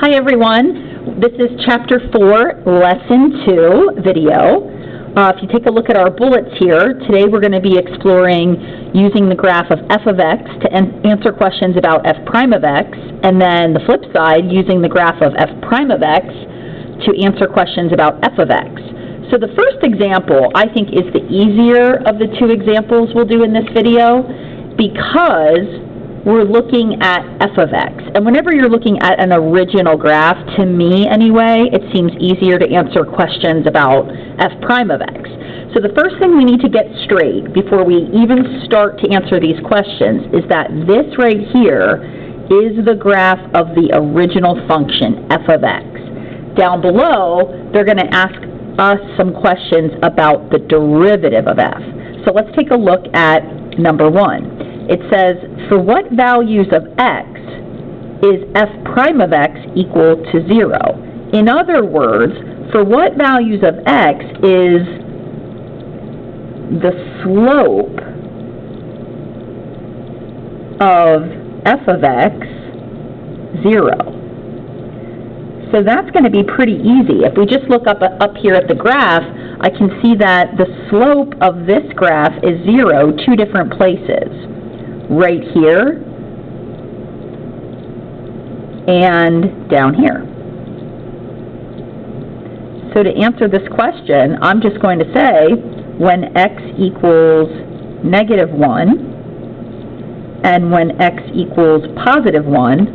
Hi everyone, this is Chapter 4, Lesson 2 video. If you take a look at our bullets here, today we're going to be exploring using the graph of f of x to answer questions about f prime of x, and then the flip side, using the graph of f prime of x to answer questions about f of x. So the first example, I think, is the easier of the two examples we'll do in this video because we're looking at f of x. And whenever you're looking at an original graph, to me anyway, it seems easier to answer questions about f prime of x. So the first thing we need to get straight before we even start to answer these questions is that this right here is the graph of the original function, f of x. Down below, they're going to ask us some questions about the derivative of f. So let's take a look at number 1. It says, for what values of x is f prime of x equal to 0? In other words, for what values of x is the slope of f of x 0? So that's going to be pretty easy. If we just look up here at the graph, I can see that the slope of this graph is 0 two different places. Right here and down here. So to answer this question, I'm just going to say when x equals -1 and when x equals +1,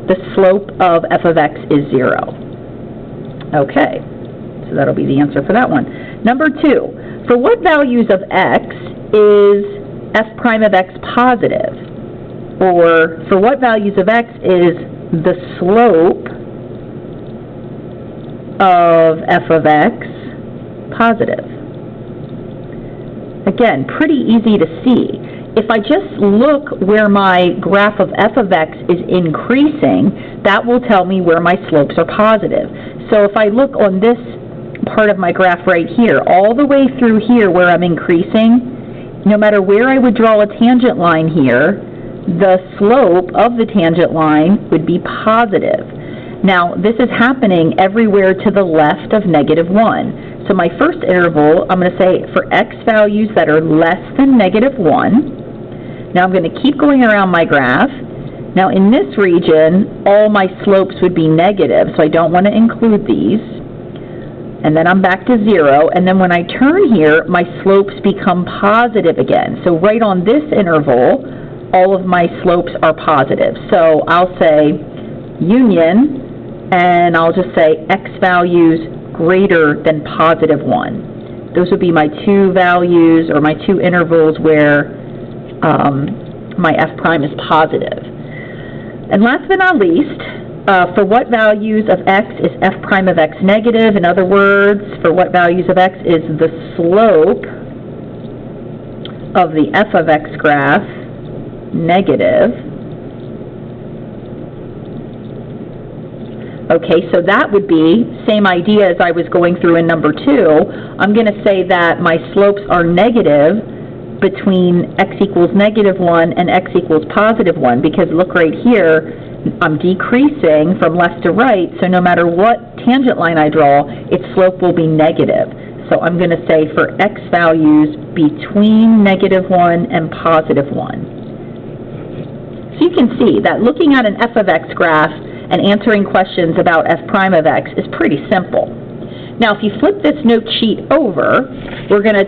the slope of f of x is 0. Okay, so that'll be the answer for that one. Number 2, for what values of x is f prime of x positive? Or for what values of x is the slope of f of x positive? Again, pretty easy to see. If I just look where my graph of f of x is increasing, that will tell me where my slopes are positive. So if I look on this part of my graph right here, all the way through here where I'm increasing, no matter where I would draw a tangent line here, the slope of the tangent line would be positive. Now, this is happening everywhere to the left of -1. So my first interval, I'm going to say for x values that are less than -1. Now I'm going to keep going around my graph. Now in this region, all my slopes would be negative, so I don't want to include these. And then I'm back to 0, and then when I turn here, my slopes become positive again. So right on this interval, all of my slopes are positive. So I'll say union, and I'll just say x values greater than +1. Those would be my two values, or my two intervals where my f prime is positive. And last but not least, for what values of x is f prime of x negative? In other words, for what values of x is the slope of the f of x graph negative? Okay, so that would be same idea as I was going through in number 2. I'm going to say that my slopes are negative between x equals -1 and x equals +1, because look right here, I'm decreasing from left to right, so no matter what tangent line I draw, its slope will be negative. So I'm going to say for x values between -1 and +1. So you can see that looking at an f of x graph and answering questions about f prime of x is pretty simple. Now if you flip this note sheet over, we're going to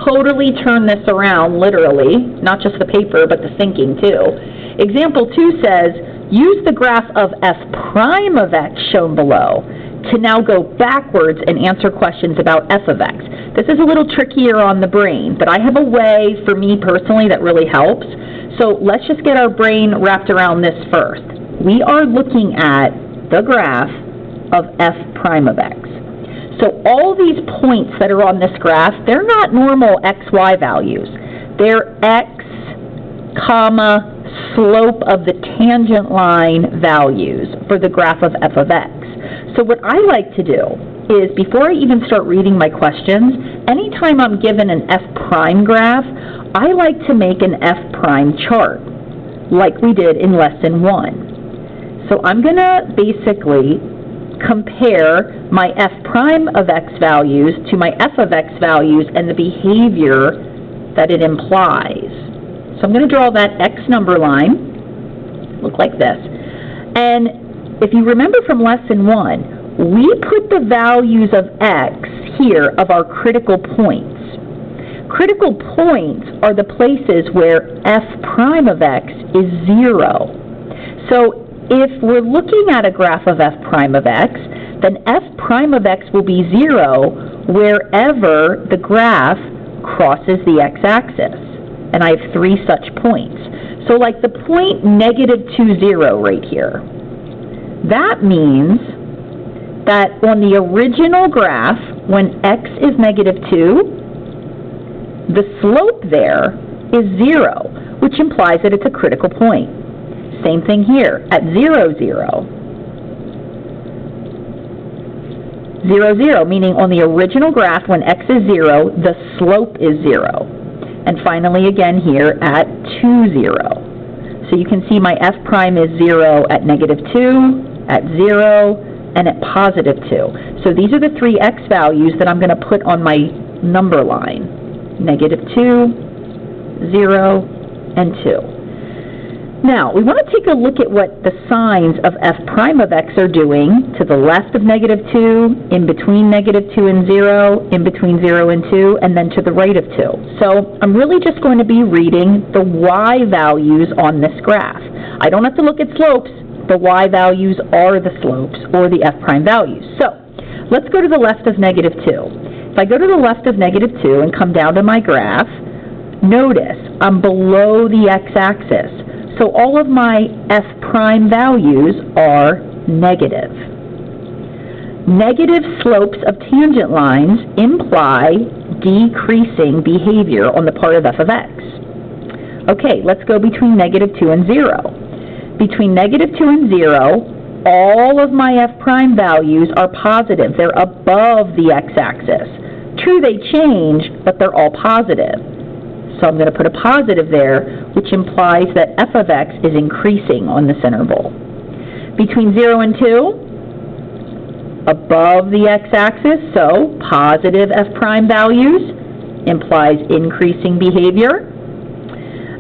totally turn this around, literally, not just the paper, but the thinking too. Example 2 says, use the graph of f prime of x shown below to now go backwards and answer questions about f of x. This is a little trickier on the brain, but I have a way for me personally that really helps. So let's just get our brain wrapped around this first. We are looking at the graph of f prime of x. So all these points that are on this graph, they're not normal xy values. They're x, comma, slope of the tangent line values for the graph of f of x. So what I like to do is, before I even start reading my questions, anytime I'm given an f prime graph, I like to make an f prime chart, like we did in lesson 1. So I'm going to basically compare my f prime of x values to my f of x values and the behavior that it implies. So I'm going to draw that x number line, look like this. And if you remember from lesson 1, we put the values of x here of our critical points. Critical points are the places where f prime of x is 0. So if we're looking at a graph of f prime of x, then f prime of x will be 0 wherever the graph crosses the x-axis. And I have 3 such points. So like the point -2, 0 right here. That means that on the original graph, when x is -2, the slope there is 0, which implies that it's a critical point. Same thing here at 0, 0. 0, 0, meaning on the original graph, when x is 0, the slope is 0. And finally, again here at 2, 0. So you can see my f prime is 0 at -2, at 0, and at +2. So these are the 3 x values that I'm going to put on my number line. -2, 0, and 2. Now, we want to take a look at what the signs of f prime of x are doing to the left of -2, in between -2 and 0, in between 0 and 2, and then to the right of 2. So I'm really just going to be reading the y values on this graph. I don't have to look at slopes. The y values are the slopes, or the f prime values. So let's go to the left of -2. If I go to the left of -2 and come down to my graph, notice I'm below the x-axis. So all of my f prime values are negative. Negative slopes of tangent lines imply decreasing behavior on the part of f of x. Okay, let's go between -2 and 0. Between -2 and 0, all of my f prime values are positive. They're above the x-axis. True, they change, but they're all positive. So I'm going to put a positive there, which implies that f of x is increasing on this interval. Between 0 and 2, above the x-axis, so positive f prime values implies increasing behavior.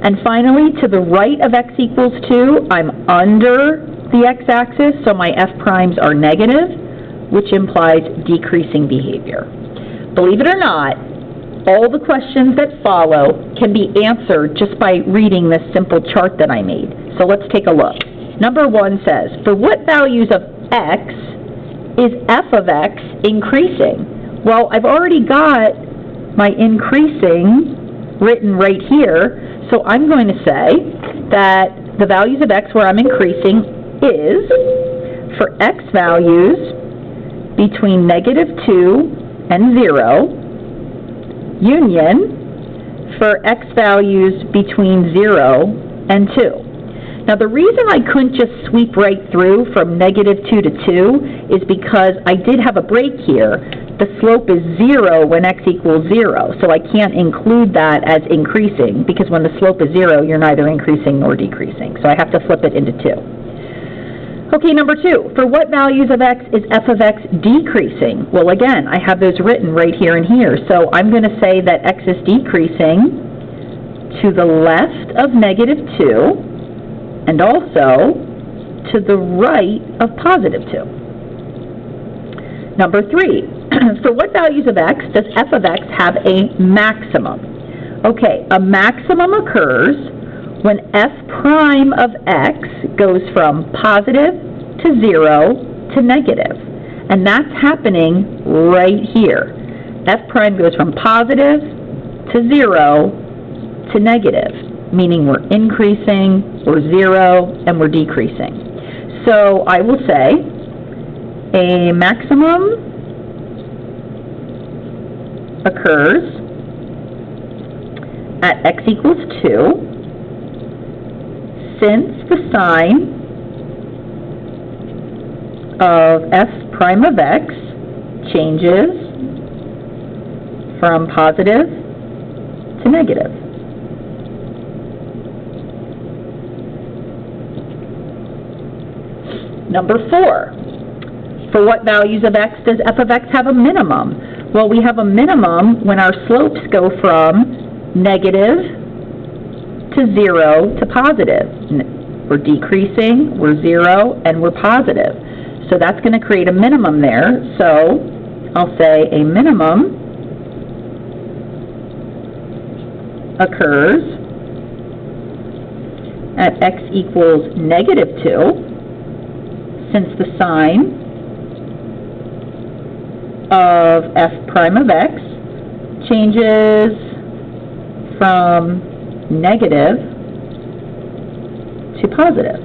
And finally, to the right of x equals 2, I'm under the x-axis, so my f primes are negative, which implies decreasing behavior. Believe it or not, all the questions that follow can be answered just by reading this simple chart that I made. So let's take a look. Number 1 says, for what values of x is f of x increasing? Well, I've already got my increasing written right here, so I'm going to say that the values of x where I'm increasing is for x values between -2 and 0, union for x values between 0 and 2. Now the reason I couldn't just sweep right through from -2 to 2 is because I did have a break here. The slope is 0 when x equals 0, so I can't include that as increasing, because when the slope is 0, you're neither increasing nor decreasing. So I have to flip it into 2. Okay, number 2, for what values of x is f of x decreasing? Well, again, I have those written right here and here, so I'm going to say that x is decreasing to the left of -2 and also to the right of +2. Number 3, for what values of x does f of x have a maximum? Okay, a maximum occurs when f prime of x goes from positive to 0 to negative. And that's happening right here. F prime goes from positive to 0 to negative, meaning we're increasing, we're 0, and we're decreasing. So I will say a maximum occurs at x equals 2 since the sign of f prime of x changes from positive to negative. Number 4, for what values of x does f of x have a minimum? Well, we have a minimum when our slopes go from negative to 0 to positive. We're decreasing, we're 0, and we're positive. So that's going to create a minimum there. So I'll say a minimum occurs at x equals negative 2, since the sign of f prime of x changes from negative to positive.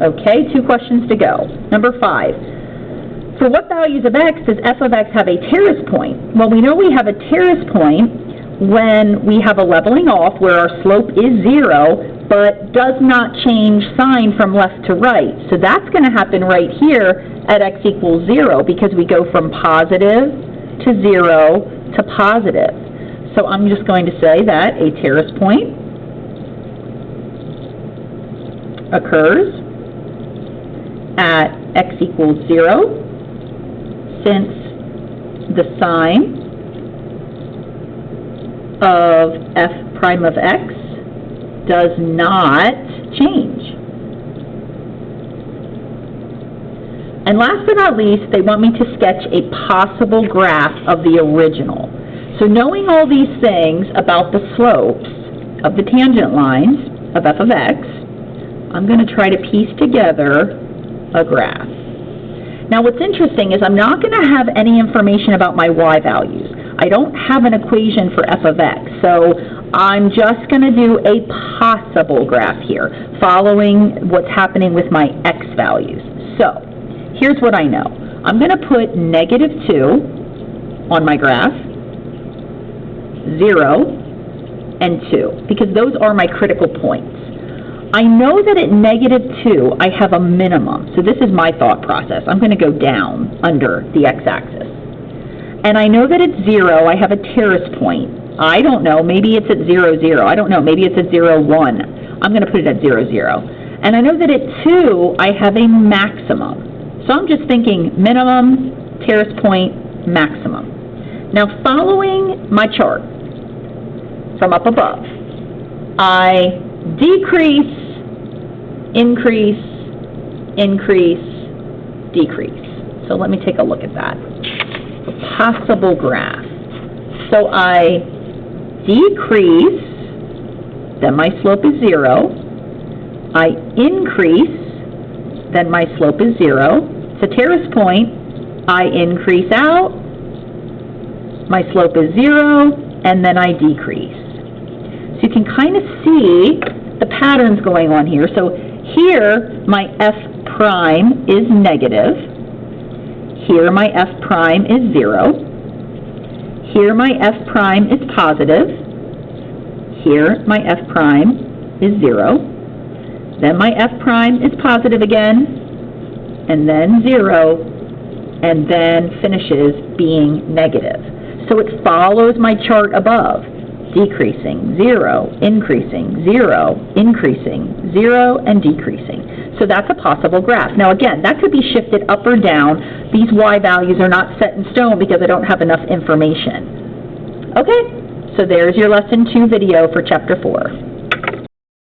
Okay, 2 questions to go. Number 5. For what values of x does f of x have a terrace point? Well, we know we have a terrace point when we have a leveling off where our slope is 0, but does not change sign from left to right. So that's going to happen right here at x equals 0, because we go from positive to 0 to positive. So I'm just going to say that a terrace point occurs at x equals 0, since the sign of f prime of x does not change. And last but not least, they want me to sketch a possible graph of the original. So knowing all these things about the slopes of the tangent lines of f of x, I'm going to try to piece together a graph. Now what's interesting is I'm not going to have any information about my y values. I don't have an equation for f of x, so I'm just going to do a possible graph here, following what's happening with my x values. So here's what I know. I'm going to put negative 2 on my graph, 0, and 2, because those are my critical points. I know that at negative 2, I have a minimum. So this is my thought process. I'm going to go down under the x-axis. And I know that at 0, I have a terrace point. I don't know. Maybe it's at 0, 0. I don't know. Maybe it's at 0, 1. I'm going to put it at 0, 0. And I know that at 2, I have a maximum. So I'm just thinking minimum, terrace point, maximum. Now, following my chart from up above, I decrease, increase, increase, decrease. So let me take a look at that. A possible graph. So I decrease, then my slope is 0. I increase, then my slope is 0. It's a terrace point. I increase out, my slope is 0, and then I decrease. So you can kind of see the patterns going on here. So here, my f prime is negative. Here, my f prime is 0. Here, my f prime is positive. Here, my f prime is 0. Then my f prime is positive again, and then 0, and then finishes being negative. So it follows my chart above. Decreasing, 0, increasing, 0, increasing, 0, and decreasing. So that's a possible graph. Now again, that could be shifted up or down. These y values are not set in stone because I don't have enough information. Okay, so there's your lesson 2 video for chapter 4.